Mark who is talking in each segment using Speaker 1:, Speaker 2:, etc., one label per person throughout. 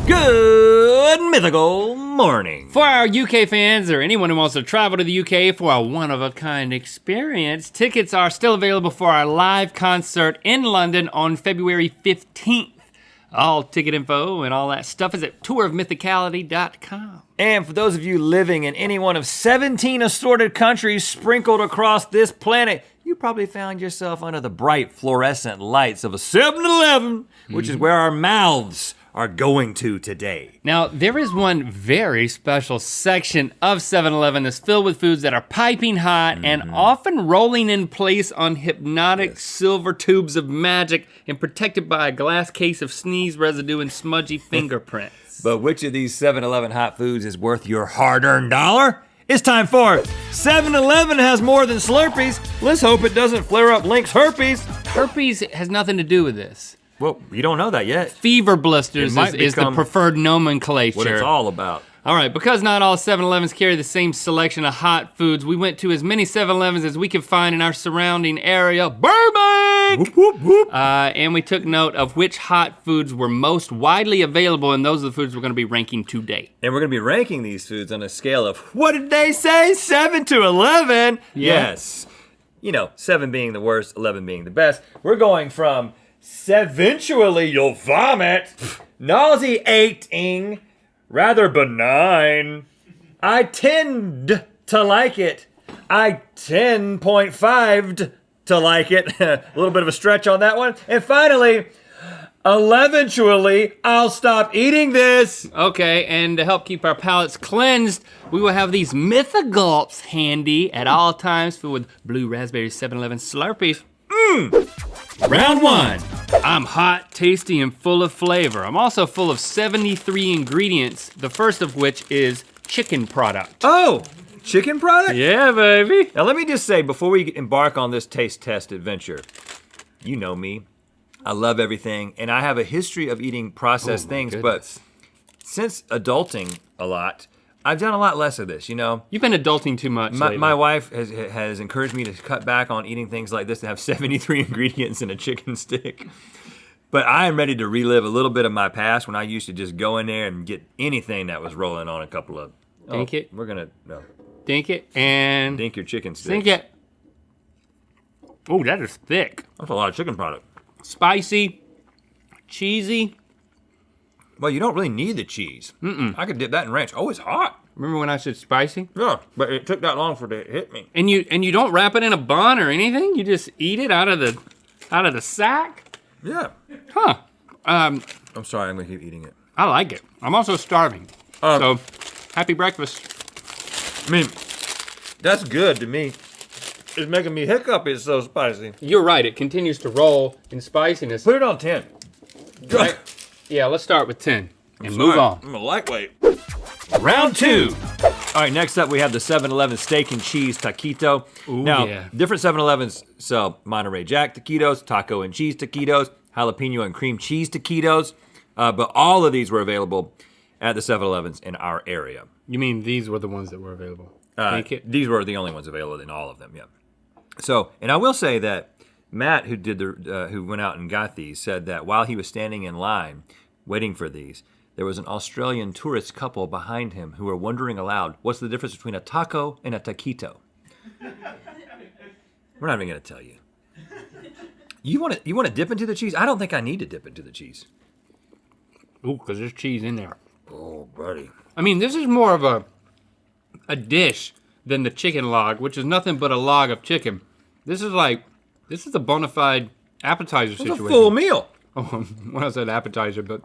Speaker 1: Good mythical morning.
Speaker 2: For our UK fans or anyone who wants to travel to the UK for a one-of-a-kind experience, tickets are still available for our live concert in London on February 15th. All ticket info and all that stuff is at tourofmythicality.com.
Speaker 1: And for those of you living in any one of 17 assorted countries sprinkled across this planet, you probably found yourself under the bright fluorescent lights of a 7-Eleven, which is where our mouths are going to today.
Speaker 2: Now, there is one very special section of 7-Eleven that's filled with foods that are piping hot and often rolling in place on hypnotic silver tubes of magic and protected by a glass case of sneeze residue and smudgy fingerprints.
Speaker 1: But which of these 7-Eleven hot foods is worth your hard-earned dollar? It's time for 7-Eleven has more than Slurpees. Let's hope it doesn't flare up Link's herpes.
Speaker 2: Herpes has nothing to do with this.
Speaker 1: Well, you don't know that yet.
Speaker 2: Fever blisters is the preferred nomenclature.
Speaker 1: What it's all about.
Speaker 2: All right, because not all 7-Elevens carry the same selection of hot foods, we went to as many 7-Elevens as we could find in our surrounding area, Burbank!
Speaker 1: Whoop, whoop, whoop.
Speaker 2: And we took note of which hot foods were most widely available, and those are the foods we're gonna be ranking today.
Speaker 1: And we're gonna be ranking these foods on a scale of, what did they say, 7 to 11?
Speaker 2: Yeah.
Speaker 1: Yes. You know, 7 being the worst, 11 being the best. We're going from eventually you'll vomit, nauseating, rather benign. I tend to like it. I 10.5'd to like it. A little bit of a stretch on that one. And finally, eventually, I'll stop eating this.
Speaker 2: Okay, and to help keep our palates cleansed, we will have these Mythicals handy at all times filled with blue raspberry 7-Eleven Slurpees.
Speaker 1: Round 1.
Speaker 2: I'm hot, tasty, and full of flavor. I'm also full of 73 ingredients, the first of which is chicken product.
Speaker 1: Oh, chicken product?
Speaker 2: Yeah, baby.
Speaker 1: Now let me just say, before we embark on this taste test adventure, you know me, I love everything, and I have a history of eating processed things, but since adulting a lot, I've done a lot less of this, you know?
Speaker 2: You've been adulting too much lately.
Speaker 1: My wife has encouraged me to cut back on eating things like this that have 73 ingredients in a chicken stick. But I am ready to relive a little bit of my past when I used to just go in there and get anything that was rolling on a couple of...
Speaker 2: Dink it.
Speaker 1: We're gonna, no.
Speaker 2: Dink it, and...
Speaker 1: Dink your chicken sticks.
Speaker 2: Dink it. Oh, that is thick.
Speaker 1: That's a lot of chicken product.
Speaker 2: Spicy, cheesy.
Speaker 1: Well, you don't really need the cheese. I could dip that in ranch. Oh, it's hot.
Speaker 2: Remember when I said spicy?
Speaker 1: Yeah, but it took that long for it to hit me.
Speaker 2: And you don't wrap it in a bun or anything? You just eat it out of the sack?
Speaker 1: Yeah.
Speaker 2: Huh.
Speaker 1: I'm sorry, I'm gonna keep eating it.
Speaker 2: I like it. I'm also starving. So, happy breakfast.
Speaker 1: I mean, that's good to me. It's making me hiccup, it's so spicy.
Speaker 2: You're right, it continues to roll in spiciness.
Speaker 1: Put it on 10.
Speaker 2: Right? Yeah, let's start with 10 and move on.
Speaker 1: I'm a lightweight. Round 2. All right, next up we have the 7-Eleven steak and cheese taquito.
Speaker 2: Ooh,
Speaker 1: now,
Speaker 2: yeah.
Speaker 1: different 7-Elevens sell Monterey Jack taquitos, taco and cheese taquitos, jalapeno and cream cheese taquitos, but all of these were available at the 7-Elevens in our area.
Speaker 2: You mean these were the ones that were available?
Speaker 1: These were the only ones available in all of them, yeah. So, and I will say that Matt, who went out and got these, said that while he was standing in line waiting for these, there was an Australian tourist couple behind him who were wondering aloud, what's the difference between a taco and a taquito? We're not even gonna tell you. You want to dip into the cheese? I don't think I need to dip into the cheese.
Speaker 2: Ooh, because there's cheese in there.
Speaker 1: Oh, buddy.
Speaker 2: I mean, this is more of a dish than the chicken log, which is nothing but a log of chicken. This is a bona fide appetizer situation.
Speaker 1: It's a full meal.
Speaker 2: Oh, when I said appetizer, but...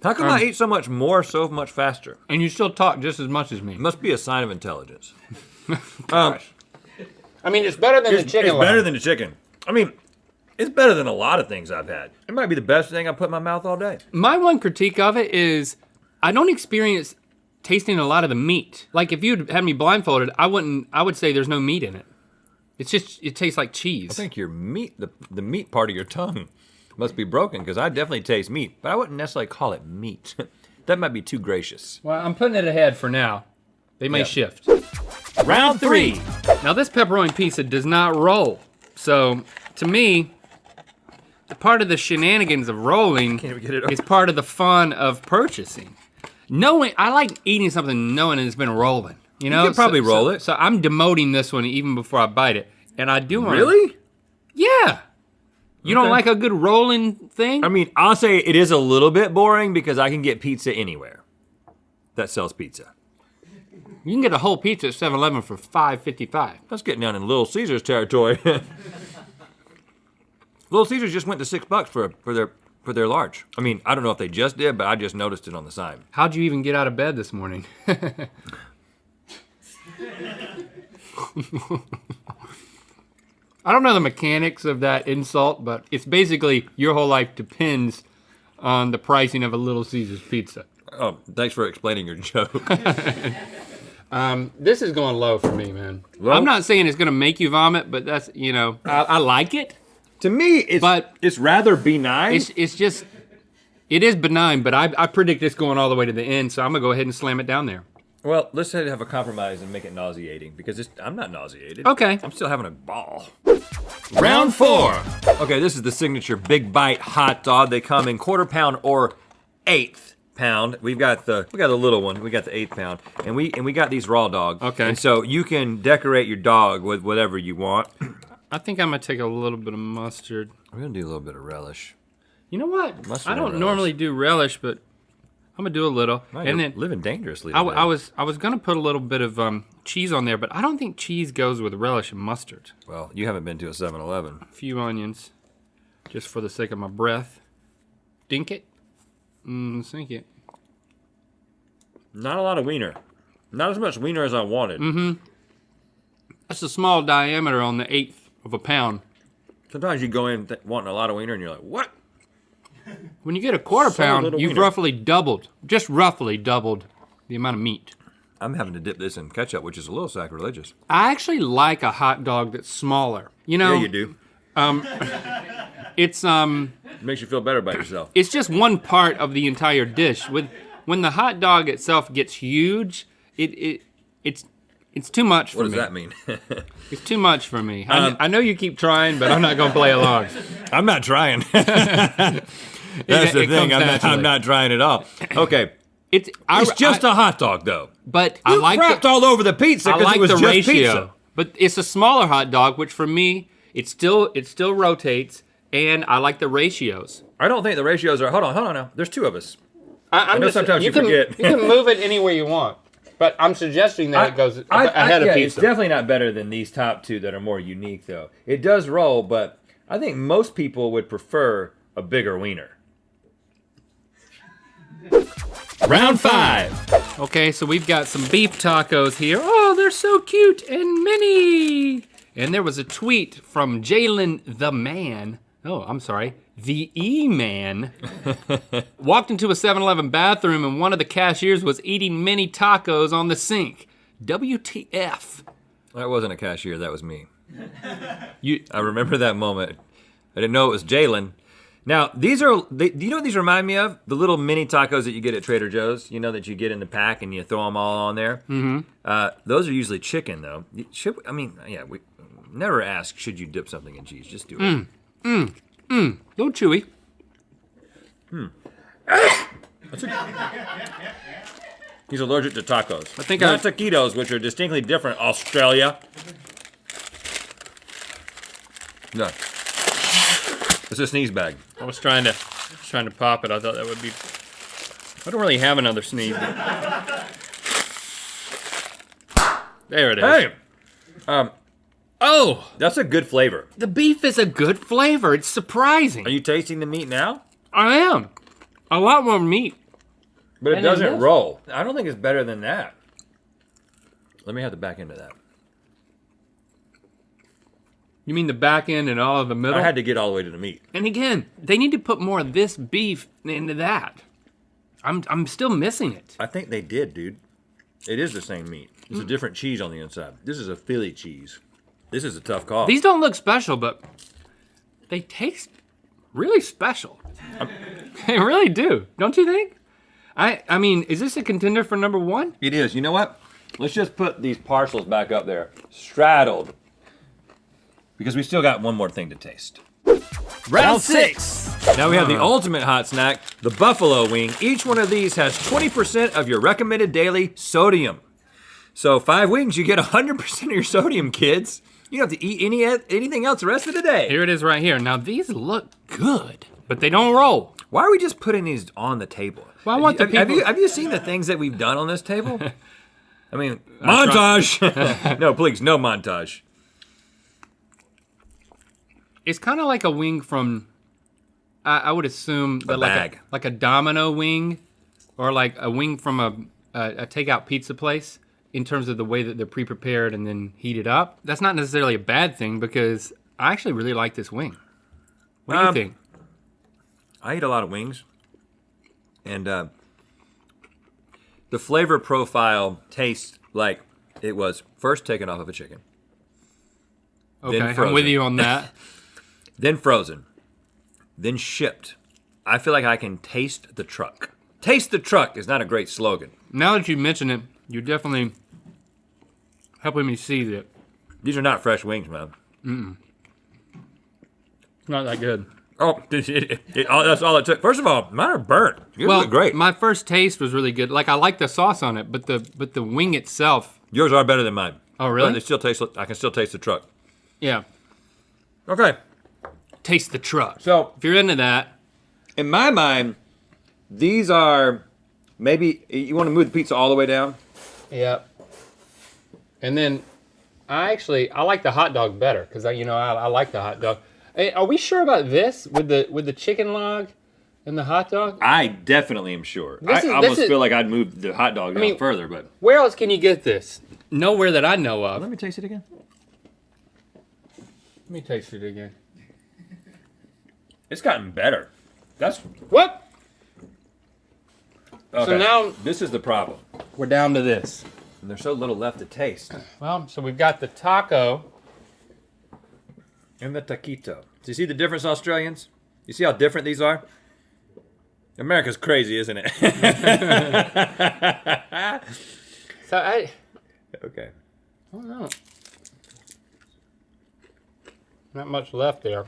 Speaker 1: How come I eat so much more so much faster?
Speaker 2: And you still talk just as much as me.
Speaker 1: It must be a sign of intelligence.
Speaker 2: Gosh. I mean, it's better than the chicken
Speaker 1: It's better than the chicken. I mean, it's better than a lot of things I've had. It might be the best thing I put in my mouth all day.
Speaker 2: My one critique of it is I don't experience tasting a lot of the meat. Like if you'd had me blindfolded, I would say there's no meat in it. It's just, it tastes like cheese.
Speaker 1: I think your meat, the meat part of your tongue must be broken, because I definitely taste meat, but I wouldn't necessarily call it meat. That might be too gracious.
Speaker 2: Well, I'm putting it ahead for now. They may shift.
Speaker 1: Round 3.
Speaker 2: Now this pepperoni pizza does not roll. So to me, part of the shenanigans of rolling
Speaker 1: Can't even get it open.
Speaker 2: is part of the fun of purchasing. I like eating something knowing it's been rolling. You know,
Speaker 1: could probably roll it.
Speaker 2: So I'm demoting this one even before I bite it, and I do want.
Speaker 1: Really?
Speaker 2: Yeah. You don't
Speaker 1: Okay.
Speaker 2: like a good rolling thing?
Speaker 1: I mean, I'll say it is a little bit boring because I can get pizza anywhere that sells pizza.
Speaker 2: You can get a whole pizza at 7-Eleven for $5.55.
Speaker 1: That's getting down in Little Caesars territory. Little Caesars just went to $6 for their large. I mean, I don't know if they just did, but I just noticed it on the sign.
Speaker 2: How'd you even get out of bed this morning? I don't know the mechanics of that insult, but it's basically your whole life depends on the pricing of a Little Caesars pizza.
Speaker 1: Oh, thanks for explaining your joke.
Speaker 2: This is going low for me, man.
Speaker 1: Well-
Speaker 2: I'm not saying it's gonna make you vomit, but that's, I like it.
Speaker 1: To me, it's rather benign.
Speaker 2: It's just, it is benign, but I predict it's going all the way to the end, so I'm gonna go ahead and slam it down there.
Speaker 1: Well, let's have a compromise and make it nauseating because I'm not nauseated.
Speaker 2: Okay.
Speaker 1: I'm still having a ball. Round 4. Okay, this is the signature Big Bite hot dog. They come in 1/4 pound or 1/8 pound. We got the little one. We got the 1/8 pound, and we got these raw dogs.
Speaker 2: Okay.
Speaker 1: And so you can decorate your dog with whatever you want.
Speaker 2: I think I'm gonna take a little bit of mustard.
Speaker 1: We're gonna do a little bit of relish.
Speaker 2: You know what?
Speaker 1: Mustard
Speaker 2: I
Speaker 1: and
Speaker 2: don't
Speaker 1: relish.
Speaker 2: normally do relish, but I'm gonna do a little.
Speaker 1: No,
Speaker 2: and
Speaker 1: you're
Speaker 2: then
Speaker 1: living dangerously.
Speaker 2: I
Speaker 1: today.
Speaker 2: was gonna put a little bit of cheese on there, but I don't think cheese goes with relish and mustard.
Speaker 1: Well, you haven't been to a 7-Eleven.
Speaker 2: A few onions, just for the sake of my breath. Dink it. Sink it.
Speaker 1: Not a lot of wiener. Not as much wiener as I wanted.
Speaker 2: That's a small diameter on the 1/8 of a pound.
Speaker 1: Sometimes you go in wanting a lot of wiener and you're like, what?
Speaker 2: When you get a 1/4
Speaker 1: So
Speaker 2: pound,
Speaker 1: little
Speaker 2: you've
Speaker 1: wiener.
Speaker 2: roughly doubled the amount of meat.
Speaker 1: I'm having to dip this in ketchup, which is a little sacrilegious.
Speaker 2: I actually like a hot dog that's smaller. You know,
Speaker 1: Yeah, you do.
Speaker 2: it's
Speaker 1: It makes you feel better about yourself.
Speaker 2: it's just one part of the entire dish. When the hot dog itself gets huge, it's too much for
Speaker 1: What does
Speaker 2: me.
Speaker 1: that mean?
Speaker 2: It's too much for me. I know you keep trying, but I'm not gonna play along.
Speaker 1: I'm not trying. That's the
Speaker 2: it
Speaker 1: thing.
Speaker 2: comes naturally.
Speaker 1: I'm not trying at all. Okay. It's just a hot dog, though.
Speaker 2: But
Speaker 1: You
Speaker 2: I like
Speaker 1: crapped all over the pizza
Speaker 2: I
Speaker 1: because
Speaker 2: like
Speaker 1: it was
Speaker 2: the
Speaker 1: just
Speaker 2: ratio.
Speaker 1: pizza.
Speaker 2: But it's a smaller hot dog, which for me, it still rotates, and I like the ratios.
Speaker 1: I don't think the ratios are. Hold on now. There's 2 of us.
Speaker 2: I
Speaker 1: know sometimes you forget.
Speaker 2: You can move it anywhere you want, but I'm suggesting that it goes ahead of
Speaker 1: It's
Speaker 2: pizza.
Speaker 1: definitely not better than these top 2 that are more unique, though. It does roll, but I think most people would prefer a bigger wiener. Round 5.
Speaker 2: Okay, so we've got some beef tacos here. Oh, they're so cute and mini. And there was a tweet from Jalen the Man. Oh, I'm sorry. The E-Man walked into a 7-Eleven bathroom and one of the cashiers was eating mini tacos on the sink. WTF.
Speaker 1: That wasn't a cashier. That was me.
Speaker 2: You,
Speaker 1: I remember that moment. I didn't know it was Jalen. Now, do you know what these remind me of? The little mini tacos that you get at Trader Joe's, you know, that you get in the pack and you throw them all on there? Mm-hmm. Those are usually chicken, though. We never ask, should you dip something in cheese? Just do it.
Speaker 2: little chewy.
Speaker 1: He's allergic to tacos.
Speaker 2: I think
Speaker 1: Not taquitos, which are distinctly different, Australia. No. It's a sneeze bag.
Speaker 2: I was trying to pop it. I thought that would be. I don't really have another sneeze. There it is.
Speaker 1: Hey!
Speaker 2: Oh,
Speaker 1: That's a good flavor.
Speaker 2: the beef is a good flavor. It's surprising.
Speaker 1: Are you tasting the meat now?
Speaker 2: I am. A lot more meat.
Speaker 1: But it
Speaker 2: And then
Speaker 1: doesn't
Speaker 2: this?
Speaker 1: roll. I don't think it's better than that. Let me have the back end of that.
Speaker 2: You mean the back end and all of the middle?
Speaker 1: I had to get all the way to the meat.
Speaker 2: And again, they need to put more of this beef into that. I'm still missing it.
Speaker 1: I think they did, dude. It is the same meat. It's a different cheese on the inside. This is a Philly cheese. This is a tough call.
Speaker 2: These don't look special, but they taste really special. They really do. Don't you think? I mean, is this a contender for number 1?
Speaker 1: It is. You know what? Let's just put these parcels back up there. Straddled. Because we still got one more thing to taste.
Speaker 2: Round 6.
Speaker 1: Now we have the ultimate hot snack, the buffalo wing. Each one of these has 20% of your recommended daily sodium. So 5 wings, you get 100% of your sodium, kids. You don't have to eat anything else the rest of the day.
Speaker 2: Here it is right here. Now these look good, but they don't roll.
Speaker 1: Why are we just putting these on the table?
Speaker 2: Well, I want the people.
Speaker 1: Have you seen the things that we've done on this table? I mean, montage. No, please, no montage.
Speaker 2: It's kind of like a wing from, I would assume that like a domino wing, or like a wing from a takeout pizza place, in terms of the way that they're pre-prepared and then heated up. That's not necessarily a bad thing, because I actually really like this wing. What do you think?
Speaker 1: I eat a lot of wings, and the flavor profile tastes like it was first taken off of a chicken.
Speaker 2: Okay, I'm with you on that.
Speaker 1: Then frozen, then shipped. I feel like I can taste the truck. Taste the truck is not a great slogan.
Speaker 2: Now that you mention it, you're definitely helping me see that.
Speaker 1: These are not fresh wings, man.
Speaker 2: It's not that good.
Speaker 1: Oh, that's all it took. First of all, mine are burnt. Yours look great.
Speaker 2: My first taste was really good. Like, I like the sauce on it, but the wing itself.
Speaker 1: Yours are better than mine.
Speaker 2: Oh, really?
Speaker 1: But they still taste. I can still taste the truck.
Speaker 2: Yeah.
Speaker 1: Okay.
Speaker 2: Taste the truck.
Speaker 1: So
Speaker 2: if you're into that.
Speaker 1: In my mind, these are maybe you want to move the pizza all the way down.
Speaker 2: Yep. And then I like the hot dog better, because I like the hot dog. Hey, are we sure about this with the chicken log and the hot dog?
Speaker 1: I definitely am sure. I almost feel like I'd move the hot dog down further, but
Speaker 2: where else can you get this? Nowhere that I know of.
Speaker 1: Let me taste it again.
Speaker 2: Let me taste it again.
Speaker 1: It's gotten better. That's
Speaker 2: what?
Speaker 1: Okay.
Speaker 2: So now
Speaker 1: this is the problem.
Speaker 2: We're down to this.
Speaker 1: And there's so little left to taste.
Speaker 2: Well, so we've got the taco.
Speaker 1: And the taquito. Do you see the difference, Australians? You see how different these are? America's crazy, isn't it?
Speaker 2: So
Speaker 1: Okay.
Speaker 2: I don't know. Not much left there.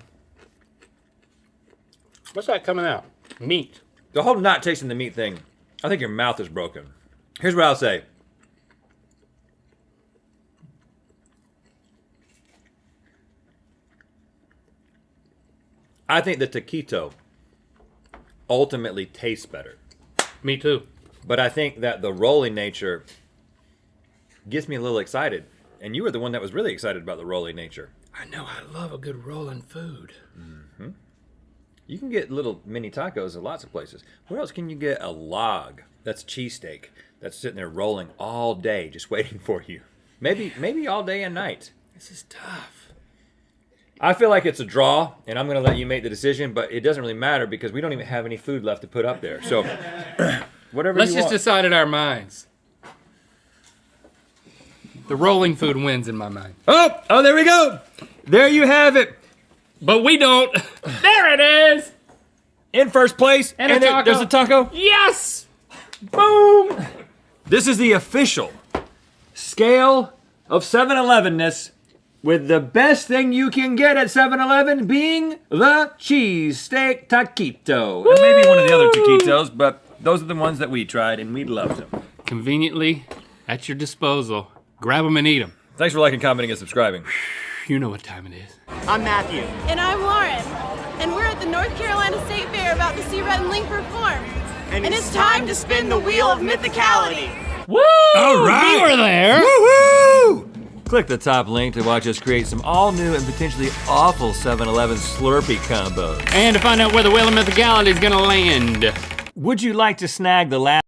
Speaker 2: What's that coming out? Meat.
Speaker 1: The whole not tasting the meat thing, I think your mouth is broken. Here's what I'll say. I think the taquito ultimately tastes better.
Speaker 2: Me too.
Speaker 1: But I think that the rolling nature gets me a little excited. And you were the one that was really excited about the rolling nature.
Speaker 2: I know, I love a good rolling food.
Speaker 1: Mm-hmm. You can get little mini tacos at lots of places. Where else can you get a log that's cheesesteak that's sitting there rolling all day just waiting for you? Maybe all day and night.
Speaker 2: This is tough.
Speaker 1: I feel like it's a draw, and I'm going to let you make the decision, but it doesn't really matter because we don't even have any food left to put up there. So, whatever
Speaker 2: Let's
Speaker 1: you
Speaker 2: just
Speaker 1: want.
Speaker 2: decide in our minds. The rolling food wins in my mind.
Speaker 1: Oh, there we go. There you have it.
Speaker 2: But we don't. There it is.
Speaker 1: In first place,
Speaker 2: and
Speaker 1: there's a taco.
Speaker 2: Yes. Boom.
Speaker 1: This is the official scale of 7-Eleven-ness, with the best thing you can get at 7-Eleven being the cheesesteak taquito. And maybe one of the other taquitos, but those are the ones that we tried and we loved them.
Speaker 2: Conveniently at your disposal. Grab them and eat them.
Speaker 1: Thanks for liking, commenting, and subscribing.
Speaker 2: You know what time it is.
Speaker 3: I'm Matthew.
Speaker 4: And I'm Lauren. And we're at the North Carolina State Fair about to see Rhett and Link perform.
Speaker 3: And it's time to spin the wheel of mythicality.
Speaker 2: Woo!
Speaker 1: All right.
Speaker 2: We were there.
Speaker 1: Woo-hoo! Click the top link to watch us create some all-new and potentially awful 7-Eleven Slurpee combos.
Speaker 2: And to find out where the wheel of mythicality is gonna land.
Speaker 1: Would you like to snag the last